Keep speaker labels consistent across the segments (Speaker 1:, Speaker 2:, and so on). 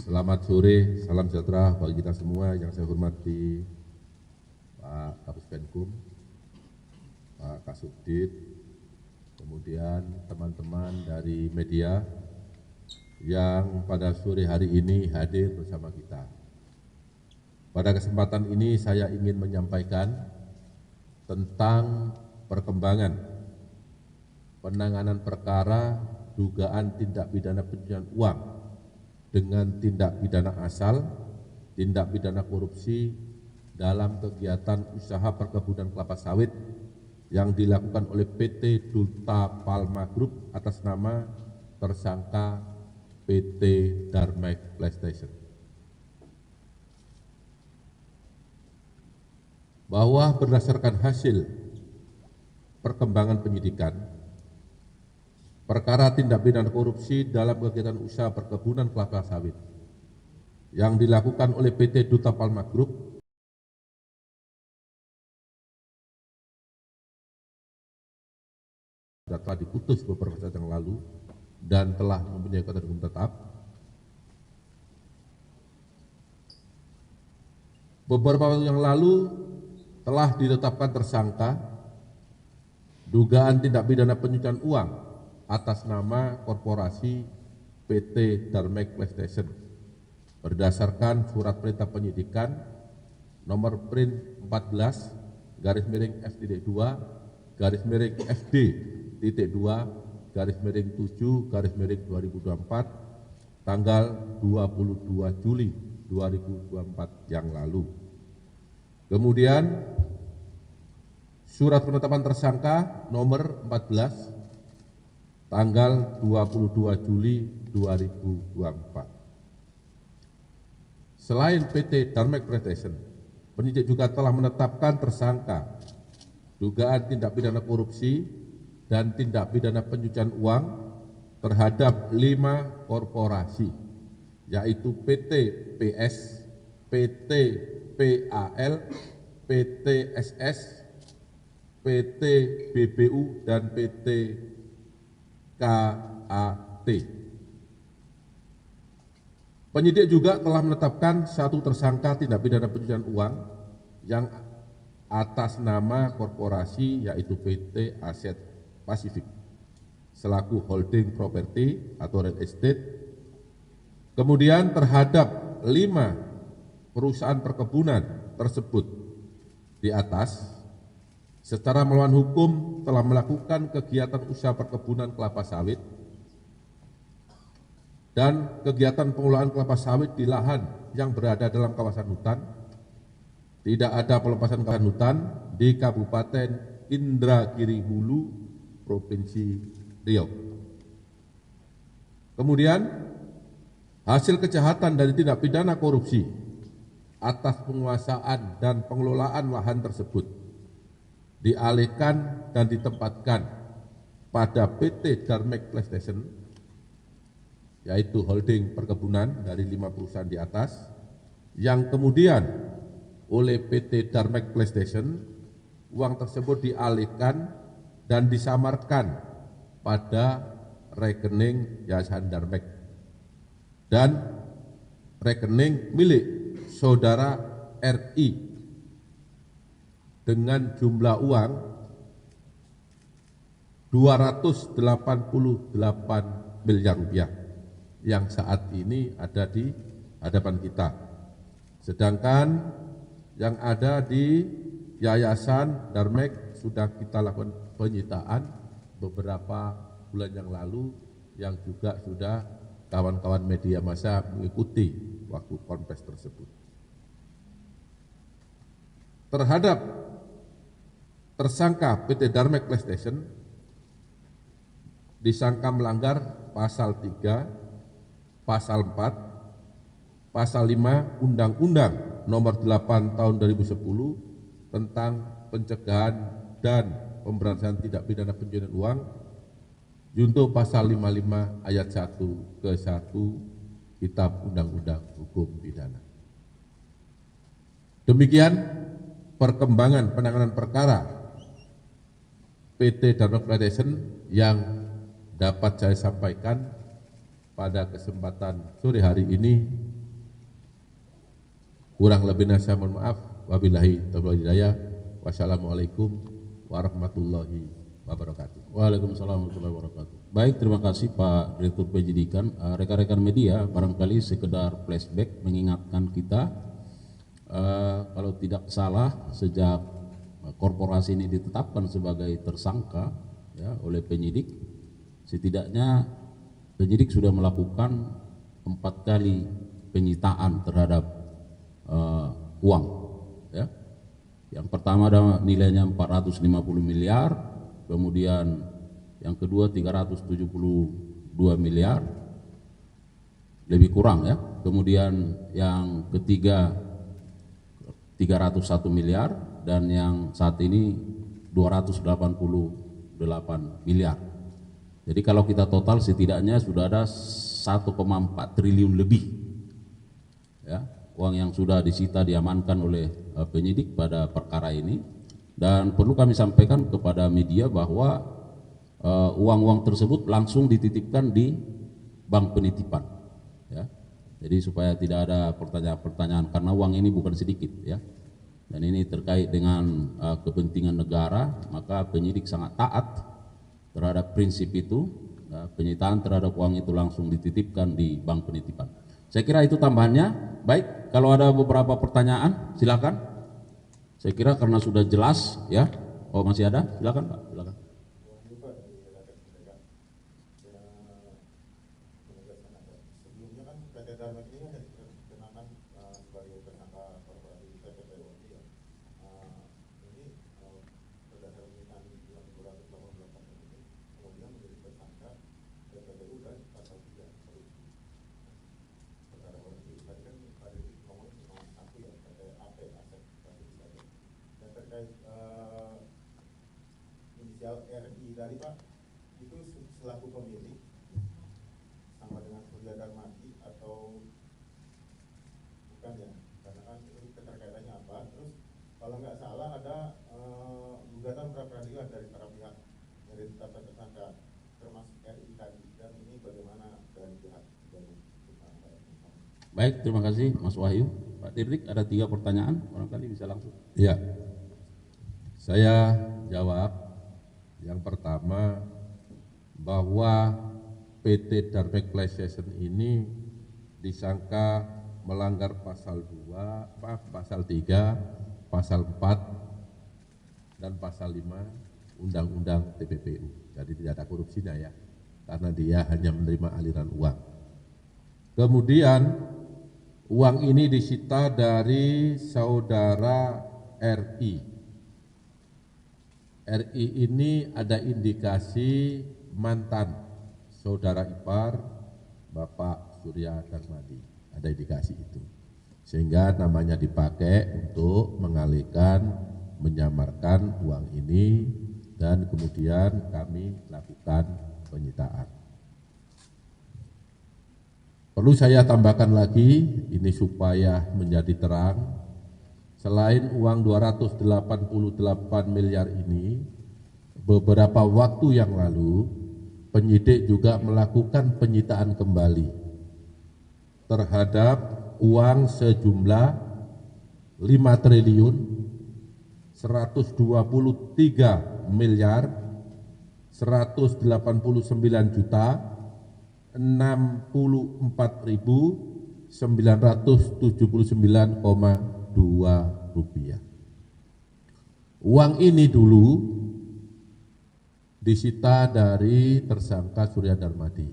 Speaker 1: Selamat sore, salam sejahtera bagi kita semua. Yang saya hormati Pak Kapus Penkum, Pak Kasubdit, kemudian teman-teman dari media yang pada sore hari ini hadir bersama kita. Pada kesempatan ini saya ingin menyampaikan tentang perkembangan penanganan perkara dugaan tindak pidana pencucian uang dengan tindak pidana asal, tindak pidana korupsi dalam kegiatan usaha perkebunan kelapa sawit yang dilakukan oleh PT Duta Palma Group atas nama tersangka PT Darmek PlayStation. Bahwa berdasarkan hasil perkembangan penyidikan, perkara tindak pidana korupsi dalam kegiatan usaha perkebunan kelapa sawit yang dilakukan oleh PT Duta Palma Group telah diputus beberapa saat yang lalu dan telah mempunyai kekuatan hukum tetap. Beberapa waktu yang lalu telah ditetapkan tersangka dugaan tindak pidana pencucian uang atas nama korporasi PT Darmek PlayStation berdasarkan surat perintah penyidikan nomor print 14 garis miring F.2 garis miring FD.2 garis miring 7 garis miring 2024 tanggal 22 Juli 2024 yang lalu. Kemudian surat penetapan tersangka nomor 14 tanggal 22 Juli 2024. Selain PT Darmek PlayStation, penyidik juga telah menetapkan tersangka dugaan tindak pidana korupsi dan tindak pidana pencucian uang terhadap 5 korporasi, yaitu PT PS, PT PAL, PT SS, PT BBU, dan PT KAT. Penyidik juga telah menetapkan satu tersangka tindak pidana pencucian uang yang atas nama korporasi yaitu PT Aset Pasifik selaku holding properti atau real estate. Kemudian terhadap 5 perusahaan perkebunan tersebut di atas secara melawan hukum telah melakukan kegiatan usaha perkebunan kelapa sawit dan kegiatan pengelolaan kelapa sawit di lahan yang berada dalam kawasan hutan. Tidak ada pelepasan kawasan hutan di Kabupaten Indragiri Hulu, Provinsi Riau. Kemudian hasil kejahatan dari tindak pidana korupsi atas penguasaan dan pengelolaan lahan tersebut dialihkan dan ditempatkan pada PT Darmek PlayStation, yaitu holding perkebunan dari 5 perusahaan di atas, yang kemudian oleh PT Darmek PlayStation, uang tersebut dialihkan dan disamarkan pada rekening Yayasan Darmek dan rekening milik saudara RI dengan jumlah uang 288 miliar rupiah yang saat ini ada di hadapan kita. Sedangkan yang ada di Yayasan Darmek sudah kita lakukan penyitaan beberapa bulan yang lalu, yang juga sudah kawan-kawan media massa mengikuti waktu konfes tersebut. Terhadap tersangka PT Darmek PlayStation disangka melanggar pasal 3, pasal 4, pasal 5 Undang-Undang Nomor 8 Tahun 2010 tentang pencegahan dan pemberantasan tindak pidana pencucian uang, junto pasal 55 ayat 1 ke 1 Kitab Undang-Undang Hukum Pidana. Demikian perkembangan penanganan perkara PT Darmek PlayStation yang dapat saya sampaikan pada kesempatan sore hari ini. Kurang lebihnya saya mohon maaf. Wabillahi taufiq wal hidayah. Wassalamualaikum warahmatullahi wabarakatuh.
Speaker 2: Waalaikumsalam warahmatullahi wabarakatuh. Baik, terima kasih Pak Direktur Penyidikan. Rekan-rekan media, barangkali sekedar flashback mengingatkan kita, kalau tidak salah sejak korporasi ini ditetapkan sebagai tersangka ya, oleh penyidik, setidaknya penyidik sudah melakukan 4 kali penyitaan terhadap uang. Ya. Yang pertama ada nilainya 450 miliar, kemudian yang kedua 372 miliar, lebih kurang ya. Kemudian yang ketiga 301 miliar dan yang saat ini 288 miliar. Jadi kalau kita total setidaknya sudah ada 1,4 triliun lebih ya, uang yang sudah disita diamankan oleh penyidik pada perkara ini. Dan perlu kami sampaikan kepada media bahwa uang-uang tersebut langsung dititipkan di bank penitipan ya. Jadi supaya tidak ada pertanyaan-pertanyaan, karena uang ini bukan sedikit ya. Dan ini terkait dengan kepentingan negara, maka penyidik sangat taat terhadap prinsip itu. Penyitaan terhadap uang itu langsung dititipkan di bank penitipan. Saya kira itu tambahannya. Baik, kalau ada beberapa pertanyaan silakan. Saya kira karena sudah jelas ya. Oh, masih ada? Silakan Pak, silakan.
Speaker 3: Inisial RI dari Pak itu selaku pemilik sama dengan Surya Darmadi atau bukan ya? Karena kan itu keterkaitannya apa? Terus kalau nggak salah ada gugatan pra peradilan dari para pihak yang ditetapkan tersangka termasuk RI tadi, dan ini bagaimana dari pihak dari tersangka?
Speaker 2: Baik, terima kasih Mas Wahyu. Pak Dirdik, ada 3 pertanyaan, barangkali bisa langsung.
Speaker 1: Ya, saya jawab. Yang pertama, bahwa PT Darmek PlayStation ini disangka melanggar pasal 2, pasal 3, pasal 4, dan pasal 5 Undang-Undang TPPU. Jadi tidak ada korupsinya ya, karena dia hanya menerima aliran uang. Kemudian uang ini disita dari saudara RI. RI ini ada indikasi mantan saudara ipar Bapak Surya Darmadi, ada indikasi itu, sehingga namanya dipakai untuk mengalihkan, menyamarkan uang ini, dan kemudian kami lakukan penyitaan. Perlu saya tambahkan lagi ini supaya menjadi terang. Selain uang 288 miliar ini, beberapa waktu yang lalu penyidik juga melakukan penyitaan kembali terhadap uang sejumlah 5 triliun 123 miliar 189 juta 64.979,2 rupiah. Uang ini dulu disita dari tersangka Surya Darmadi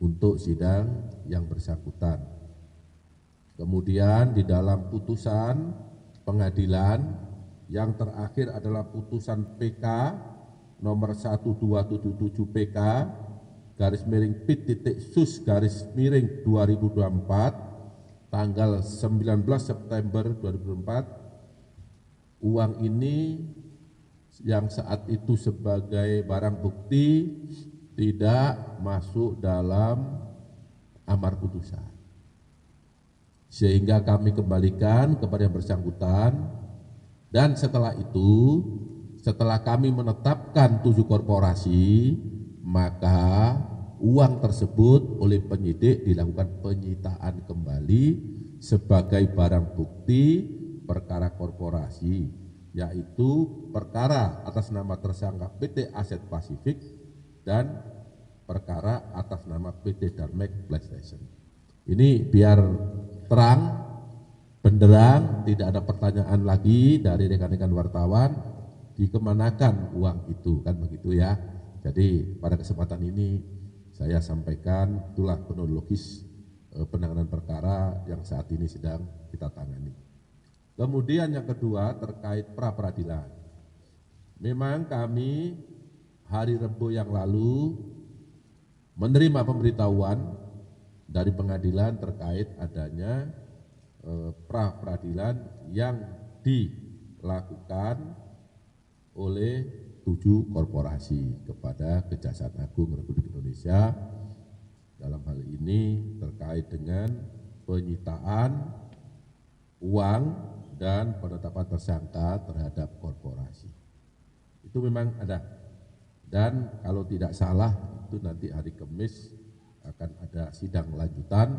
Speaker 1: untuk sidang yang bersangkutan. Kemudian di dalam putusan pengadilan yang terakhir adalah putusan PK nomor 1277 PK garis miring Pit.Sus garis miring 2024 tanggal 19 September 2024, uang ini yang saat itu sebagai barang bukti tidak masuk dalam amar putusan, sehingga kami kembalikan kepada yang bersangkutan. Dan setelah itu, setelah kami menetapkan 7 korporasi, maka uang tersebut oleh penyidik dilakukan penyitaan kembali sebagai barang bukti perkara korporasi, yaitu perkara atas nama tersangka PT Aset Pasifik dan perkara atas nama PT Darmek PlayStation. Ini biar terang, benderang, tidak ada pertanyaan lagi dari rekan-rekan wartawan, dikemanakan uang itu, kan begitu ya. Jadi pada kesempatan ini saya sampaikan itulah kronologis penanganan perkara yang saat ini sedang kita tangani. Kemudian yang kedua terkait pra peradilan. Memang kami hari Rabu yang lalu menerima pemberitahuan dari pengadilan terkait adanya pra peradilan yang dilakukan oleh 7 korporasi kepada Kejaksaan Agung Republik Indonesia dalam hal ini terkait dengan penyitaan uang dan penetapan tersangka terhadap korporasi. Itu memang ada. Dan kalau tidak salah itu nanti hari Kamis akan ada sidang lanjutan,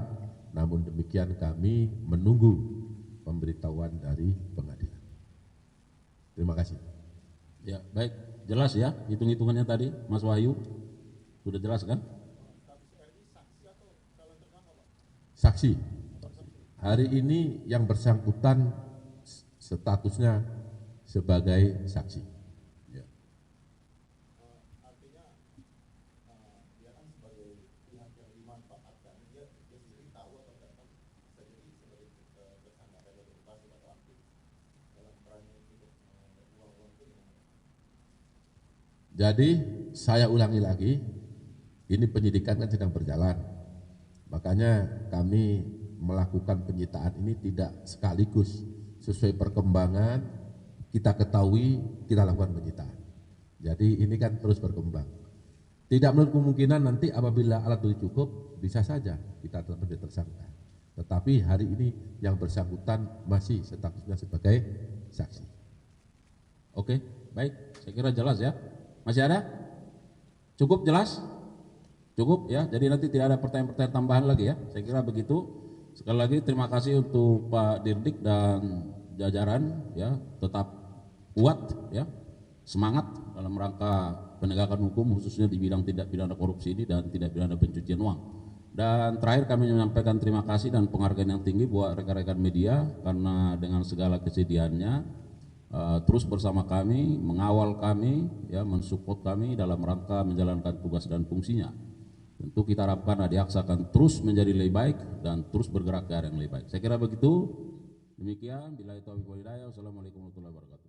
Speaker 1: namun demikian kami menunggu pemberitahuan dari pengadilan. Terima kasih.
Speaker 2: Ya, baik, jelas ya hitung-hitungannya tadi, Mas Wahyu, sudah jelas kan?
Speaker 1: Saksi, hari ini yang bersangkutan statusnya sebagai saksi. Ya.
Speaker 3: Artinya dia kan sebagai pihak yang dimanfaatkan, dia sendiri tahu atau tidak tahu, bisa jadi sebagai tersangka ada berubah atau aktif dalam perannya untuk uang-uang itu.
Speaker 1: Jadi saya ulangi lagi, ini penyidikan kan sedang berjalan, makanya kami melakukan penyitaan ini tidak sekaligus, sesuai perkembangan kita ketahui kita lakukan penyitaan. Jadi ini kan terus berkembang. Tidak menutup kemungkinan nanti apabila alat bukti cukup bisa saja kita tetap menjadi tersangka. Tetapi hari ini yang bersangkutan masih statusnya sebagai saksi.
Speaker 2: Oke, baik, saya kira jelas ya. Masih ada? Cukup jelas? Cukup ya, jadi nanti tidak ada pertanyaan-pertanyaan tambahan lagi ya. Saya kira begitu. Sekali lagi terima kasih untuk Pak Dirdik dan jajaran ya, tetap kuat ya, semangat dalam rangka penegakan hukum khususnya di bidang tindak pidana korupsi ini dan tindak pidana pencucian uang. Dan terakhir kami menyampaikan terima kasih dan penghargaan yang tinggi buat rekan-rekan media karena dengan segala kesediaannya terus bersama kami, mengawal kami, ya, mensupport kami dalam rangka menjalankan tugas dan fungsinya. Tentu kita harapkan Adiaksa akan terus menjadi lebih baik dan terus bergerak ke arah yang lebih baik. Saya kira begitu. Demikian. Billahi taufiq wal hidayah. Wassalamualaikum warahmatullahi wabarakatuh.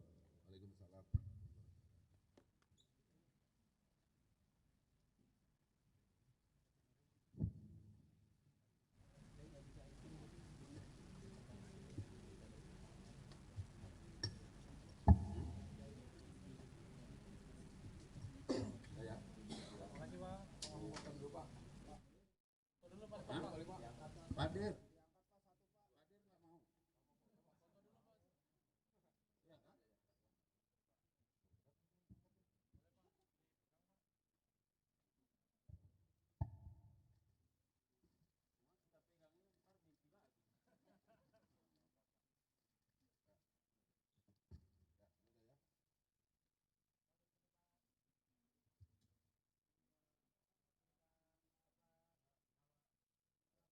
Speaker 2: Pak Dir.